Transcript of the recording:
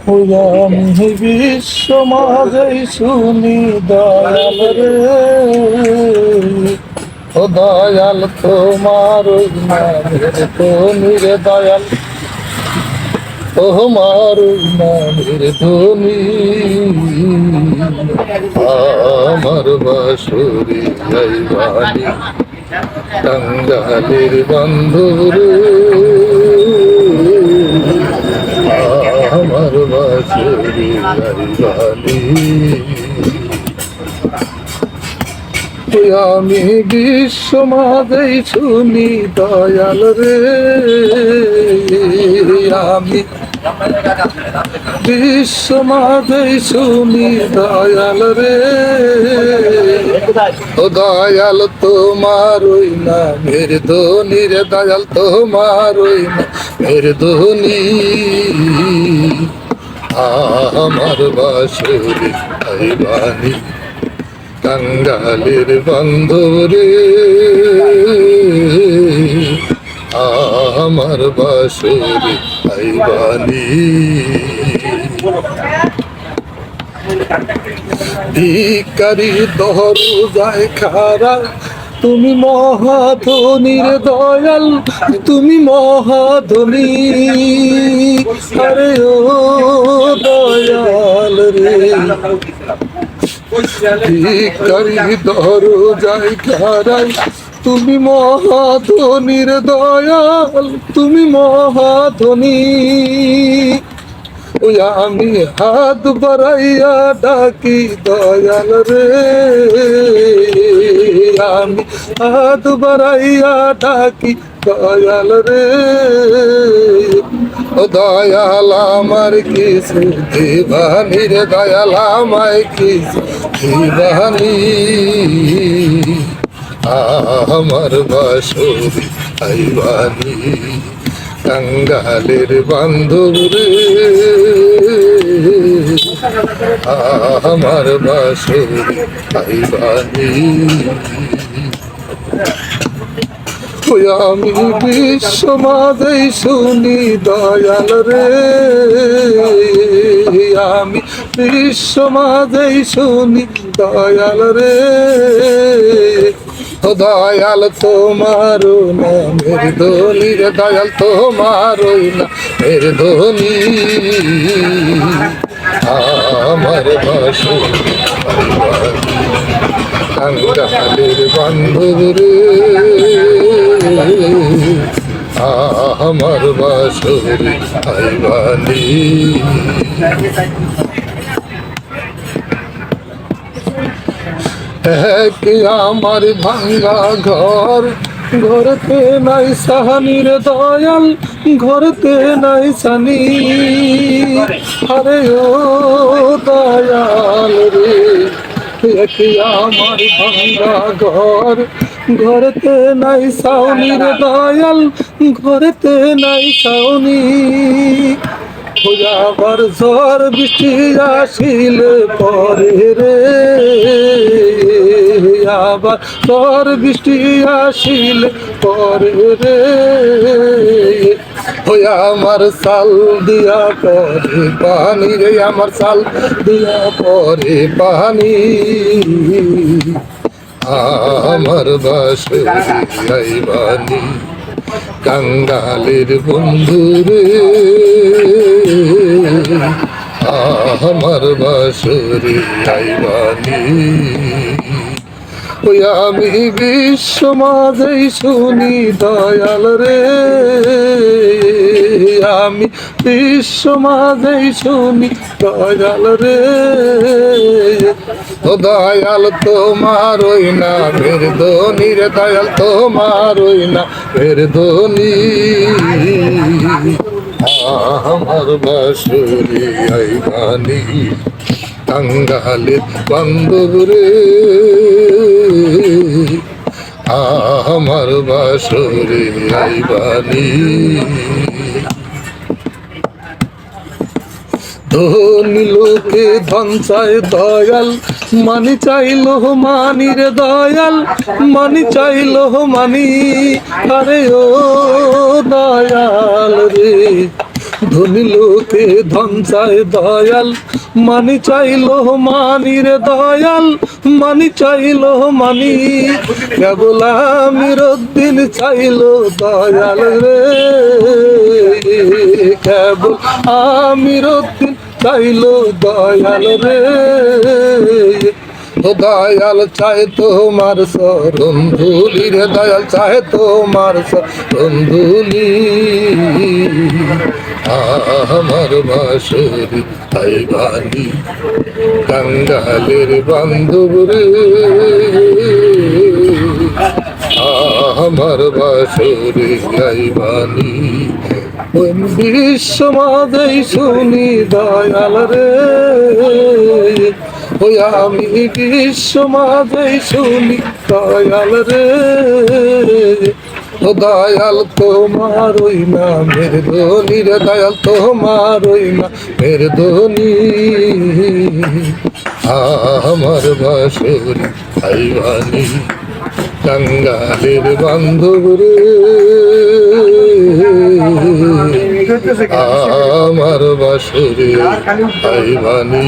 আমি বিশ্ব মাঝে শুনি দয়াল রে, ও দয়াল তোমার ওই নামের ধ্বনি রে দয়াল, তোমার ওই নামের ধ্বনি আমার বাঁশরি বাণী টাঙ্গালের বন্ধুরে, আমার বাঁশরি বাণী। আমি বিশ্ব মাঝেই শুনি দয়াল রে, আমি বিশ্ব মাঝেই শুনি দয়াল রে, ও দয়াল তোমার ওই নামের ধ্বনি রে দয়াল, তোমার ওই নামের ধ্বনি আমার বাঁশরি বাণী টাঙ্গালের বন্ধুরে, আমার বাঁশরি বাণী। ভিখারি দরজায় খাড়া তুমি মহাধনীর দয়াল, তুমি মহাধনী, আরে ও দয়াল রে, ভিখারি দরজায় খাড়াই তুমি মহাধনীর দয়াল, তুমি মহাধনী। ওই আমি হাত বাড়াইয়া ডাকি দয়াল রে, আমি হাত বাড়াইয়া ডাকি দয়াল রে, ও দয়াল আমার কিছু দিবানি রে দয়াল, আমায় কিছু দিবানি আমার বাঁশরি বাণী টাঙ্গালের বন্ধুরে, আমার বাঁশরি বাণী। আমি বিশ্ব মাঝেই শুনি দয়াল রে, আমি বিশ্ব মাঝেই শুনি দয়াল রে, ও দয়াল তোমার নামের ধ্বনি রে দয়াল, তোমার নামের ধ্বনি আমার বাঁশরি টাঙ্গালের বন্ধুরে, আমার বাঁশরি বাণী। আমার ভাঙ্গা ঘর, ঘরতে নাই সাহানির দয়াল, ঘরতে নাই সানি, আরে ও দয়াল রে, আমার ভাঙ্গা ঘর, ঘরতে নাই সাউনির দয়াল, ঘরতে নাই সাউনি। আবার ঝড় বৃষ্টি আসিলে পরে রে, আবার ঝড় বৃষ্টি আসিলে পরে রে, ওই আমার সাল দিয়া পরে পানি রে, আমার সাল দিয়া পরে পানি আমার বাঁশরি বাণী টাঙ্গালের বন্ধুরে, আমার বাঁশরি বাণী। ওই আমি বিশ্ব মাঝেই শুনি দয়াল রে, আমি বিশ্ব মাঝেই শুনি দয়াল রে, ও দয়াল তোমার ওই নামের ধ্বনি রে দয়াল, তোমার ওই নামের ধ্বনি আমার বাঁশরি বাণী টাঙ্গালের বন্ধুরে, আমার বাঁশরি বাণী। ধনী লোকে ধন চায় দয়াল, মানি চাইল মানি রে দয়াল, মানি চাইল মানি, আরে ও দয়াল রে, ধনী লোকে ধন চায় দয়াল, মানি চাইলো মানির দয়াল, মানি চাইলো মানি, কেবল আমির উদ্দিন চাইলো দয়াল রে, কেবল আমির উদ্দিন চাইলো দয়াল রে। ও দয়াল চায় তোমার শরণ ধুলি রে, দয়াল চায় তোমার শরণ ধুলি, আমার বাঁশরি আইবানি কাঙ্গালের বান্ধব রে, আমার বাঁশরি আইবানি। ওই বিশ্ব মাঝেই শুনি দয়াল রে, ওই আমি বিশ্ব মাঝেই শুনি দয়াল রে। ও দয়াল তোমার ওই নামের ধ্বনি রে, দয়াল তোমার ওই নামের ধ্বনি, আমার বাঁশরি আইবানি কাঙ্গালের বান্ধব রে, আমার বাঁশরি আইবানি।